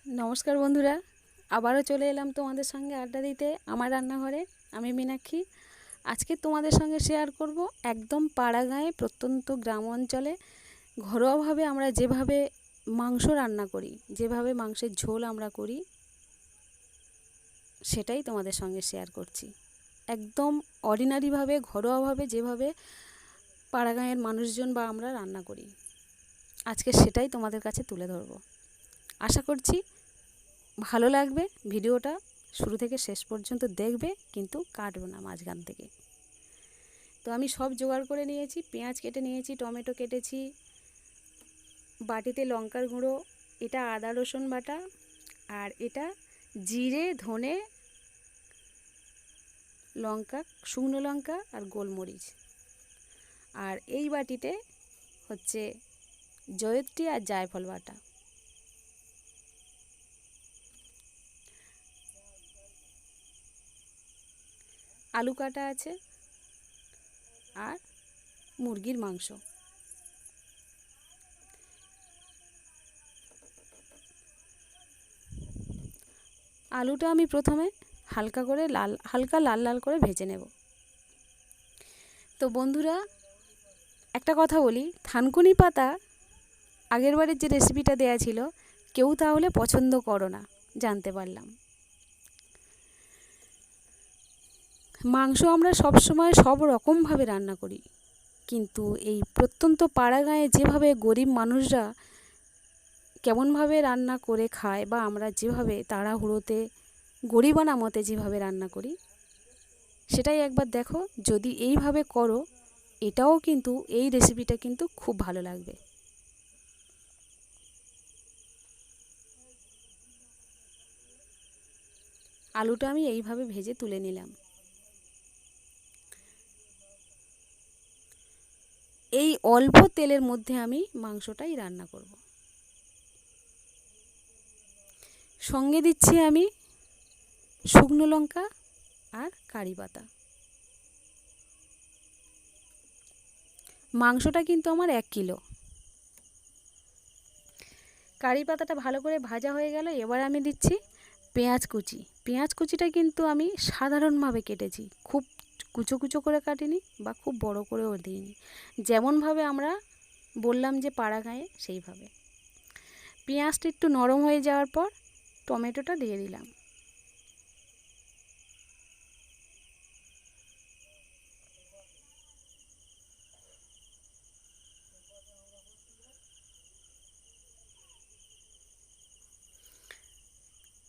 নমস্কার বন্ধুরা, আবারও চলে এলাম তোমাদের সঙ্গে আড্ডা দিতে আমার রান্নাঘরে। আমি মীনাক্ষী। আজকে তোমাদের সঙ্গে শেয়ার করব একদম পাড়া গাঁয়ে প্রত্যন্ত গ্রাম অঞ্চলে ঘরোয়াভাবে আমরা যেভাবে মাংস রান্না করি, যেভাবে মাংসের ঝোল আমরা করি, সেটাই তোমাদের সঙ্গে শেয়ার করছি। একদম অর্ডিনারিভাবে, ঘরোয়াভাবে যেভাবে পাড়া গাঁয়ের মানুষজন বা আমরা রান্না করি, আজকে সেটাই তোমাদের কাছে তুলে ধরব। আশা করছি ভালো লাগবে। ভিডিওটা শুরু থেকে শেষ পর্যন্ত দেখবে, কিন্তু কাটবে না মাঝখান থেকে। তো আমি সব জোগাড় করে নিয়েছি। পেঁয়াজ কেটে নিয়েছি, টমেটো কেটেছি, বাটিতে লঙ্কার গুঁড়ো, এটা আদা রসুন বাটা, আর এটা জিরে, ধনে, লঙ্কা, শুকনো লঙ্কা আর গোলমরিচ। আর এই বাটিতে হচ্ছে জয়িত্রী আর জায়ফল বাটা। আলু কাটা আছে আর মুরগির মাংস। আলুটা আমি প্রথমে হালকা লাল লাল করে ভেজে নেব। তো বন্ধুরা, একটা কথা বলি, থানকুনি পাতা আগের বারের যে রেসিপিটা দেয়া ছিল কেউ তাহলে পছন্দ করো না, জানতে পারলাম। মাংস আমরা সব সময় সব রকমভাবে রান্না করি, কিন্তু এই প্রত্যন্ত পাড়া গাঁয়ে যেভাবে গরিব মানুষরা কেমনভাবে রান্না করে খায়, বা আমরা যেভাবে তাড়াহুড়োতে গরিবানা মতে যেভাবে রান্না করি, সেটাই একবার দেখো। যদি এইভাবে করো, এটাও কিন্তু, এই রেসিপিটা কিন্তু খুব ভালো লাগবে। আলুটা আমি এইভাবে ভেজে তুলে নিলাম। এই অল্প তেলের মধ্যে আমি মাংসটাই রান্না করব। সঙ্গে দিচ্ছি আমি শুকনো লঙ্কা আর কারি পাতা। মাংসটা কিন্তু আমার 1 কিলো। কারি পাতাটা ভালো করে ভাজা হয়ে গেল। এবার আমি দিচ্ছি পেঁয়াজ কুচি। পেঁয়াজ কুচিটা কিন্তু আমি সাধারণভাবে কেটেছি, খুব কুচো কুচো করে কাটিনি বা খুব বড় করেও দিইনি, যেমনভাবে আমরা বললাম যে পাড়া গাঁয়ে, সেইভাবে। পেঁয়াজটা একটু নরম হয়ে যাওয়ার পর টমেটোটা দিয়ে দিলাম।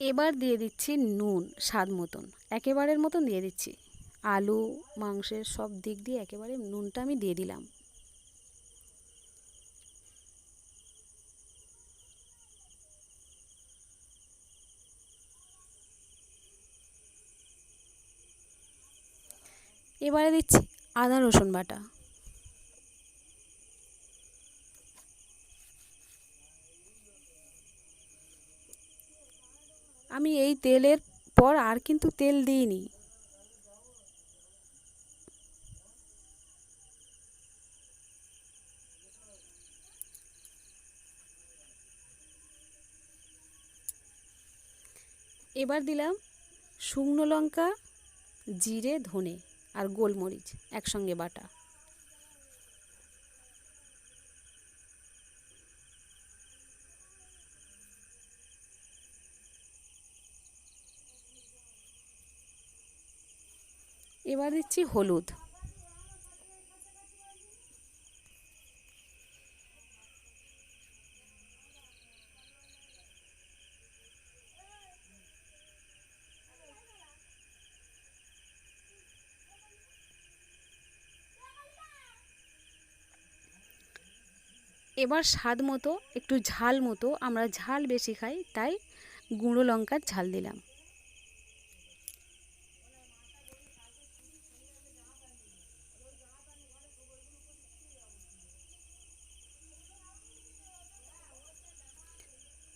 এবার দিয়ে দিচ্ছি নুন স্বাদ মতন, একেবারের মতন দিয়ে দিচ্ছি। আলু মাংসের সব দিক দিয়ে একেবারে নুনটা আমি দিয়ে দিলাম। এবারে দিচ্ছি আদা রসুন বাটা। আমি এই তেলের পর আর কিন্তু তেল দিইনি। এবার দিলাম শুকনো লঙ্কা, জিরে, ধনে আর গোলমরিচ একসঙ্গে বাটা। এবার দিচ্ছি হলুদ। এবার স্বাদ মতো, একটু ঝাল মতো, আমরা ঝাল বেশি খাই তাই গুঁড়ো লঙ্কার ঝাল দিলাম।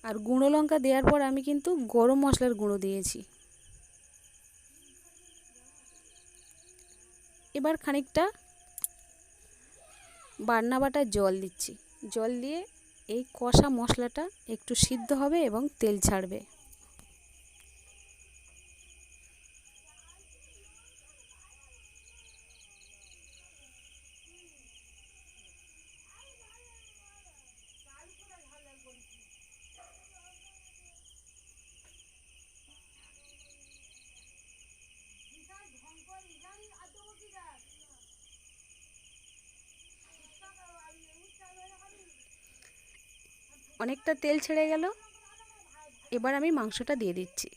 আর গুঁড়ো লঙ্কা দেওয়ার পর আমি কিন্তু গরম মশলার গুঁড়ো দিয়েছি। এবার খানিকটা বাটনা বাটার জল দিচ্ছি। জল দিয়ে এই কষা মশলাটা একটু সিদ্ধ হবে এবং তেল ছাড়বে। অনেকটা তেল ছেড়ে গেল, এবার আমি মাংসটা দিয়ে দিচ্ছি।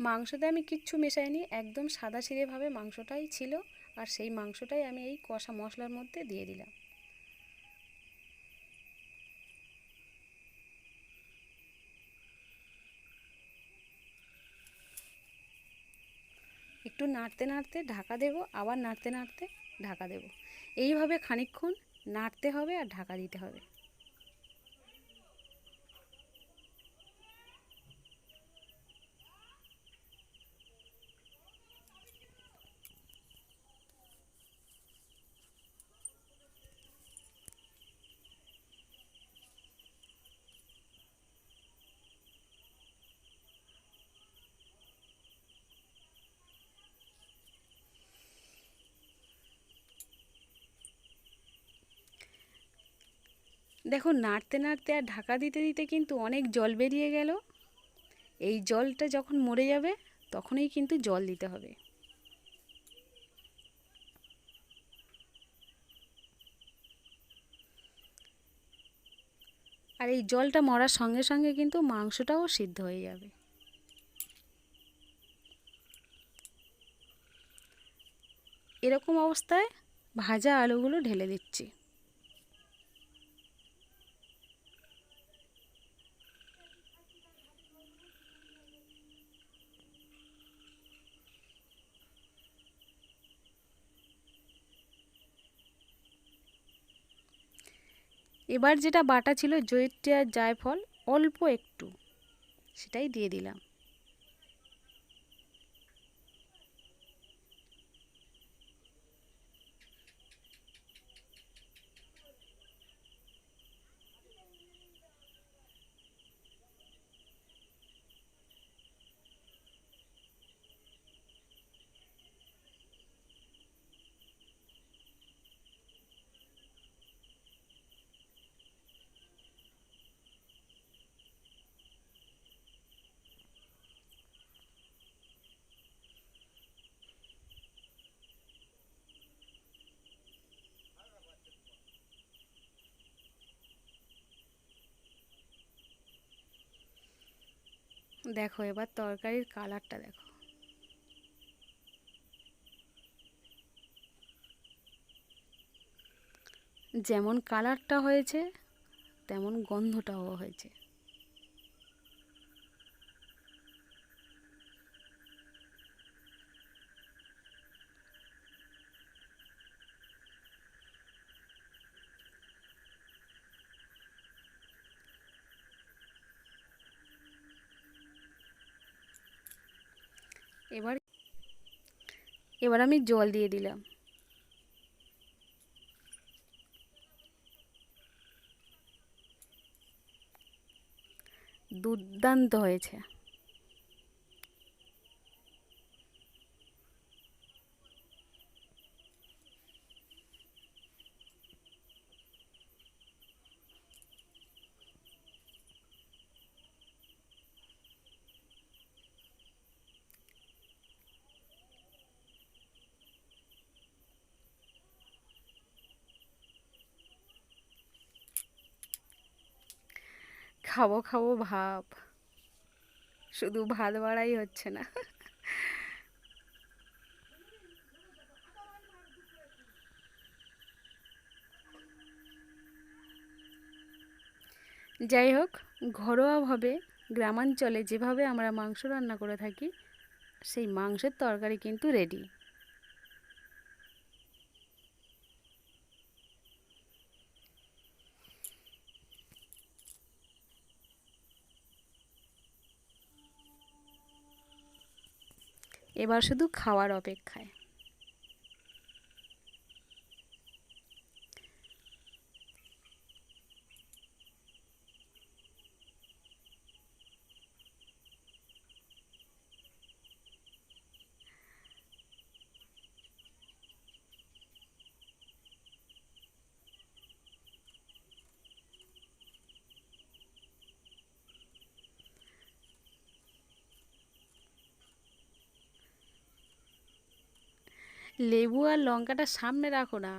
মাংসতে আমি কিচ্ছু মেশাইনি, একদম সাদাসিধেভাবে মাংসটাই ছিল, আর সেই মাংসটাই আমি এই কষা মশলার মধ্যে দিয়ে দিলাম। একটু নাড়তে নাড়তে ঢাকা দেব, আবার নাড়তে নাড়তে ঢাকা দেব। এইভাবে খানিকক্ষণ নাড়তে হবে আর ঢাকা দিতে হবে। দেখো, নাড়তে নাড়তে আর ঢাকা দিতে দিতে কিন্তু অনেক জল বেরিয়ে গেল। এই জলটা যখন মরে যাবে তখনই কিন্তু জল দিতে হবে। আর এই জলটা মরার সঙ্গে সঙ্গে কিন্তু মাংসটাও সিদ্ধ হয়ে যাবে। এরকম অবস্থায় ভাজা আলুগুলো ঢেলে দিচ্ছি। এবার যেটা বাটা ছিল জয়িত্রী আর জায়ফল, অল্প একটু সেটাই দিয়ে দিলাম। দেখো এবার তরকারির কালারটা দেখো। যেমন কালারটা হয়েছে তেমন গন্ধটাও হয়েছে। এবার এবার আমি জল দিয়ে দিলাম। দুর্দান্ত হয়েছে। খাবো খাবো ভাব, শুধু ভাত বাড়াই হচ্ছে না। যাই হোক, ঘরোয়াভাবে গ্রামাঞ্চলে যেভাবে আমরা মাংস রান্না করে থাকি, সেই মাংসের তরকারি কিন্তু রেডি। এবার শুধু খাওয়ার অপেক্ষায়। লেবু আর লঙ্কাটা সামনে রাখো না।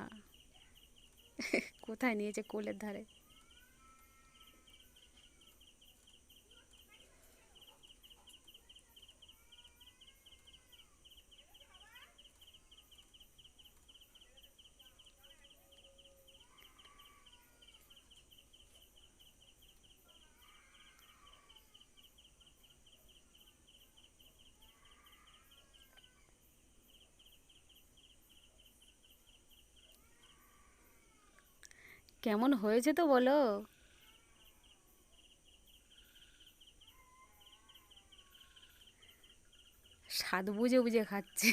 কোথায় নিয়েছে? কোলের ধারে। কেমন হয়েছে তো বলো। স্বাদ বুঝে বুঝে খাচ্ছে।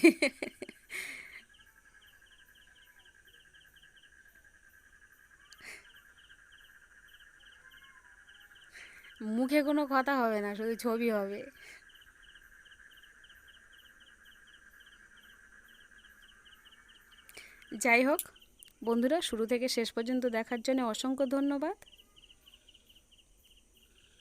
মুখে কোনো কথা হবে না, শুধু ছবি হবে। যাই হোক বন্ধুরা, শুরু থেকে শেষ পর্যন্ত দেখার জন্য অসংখ্য ধন্যবাদ।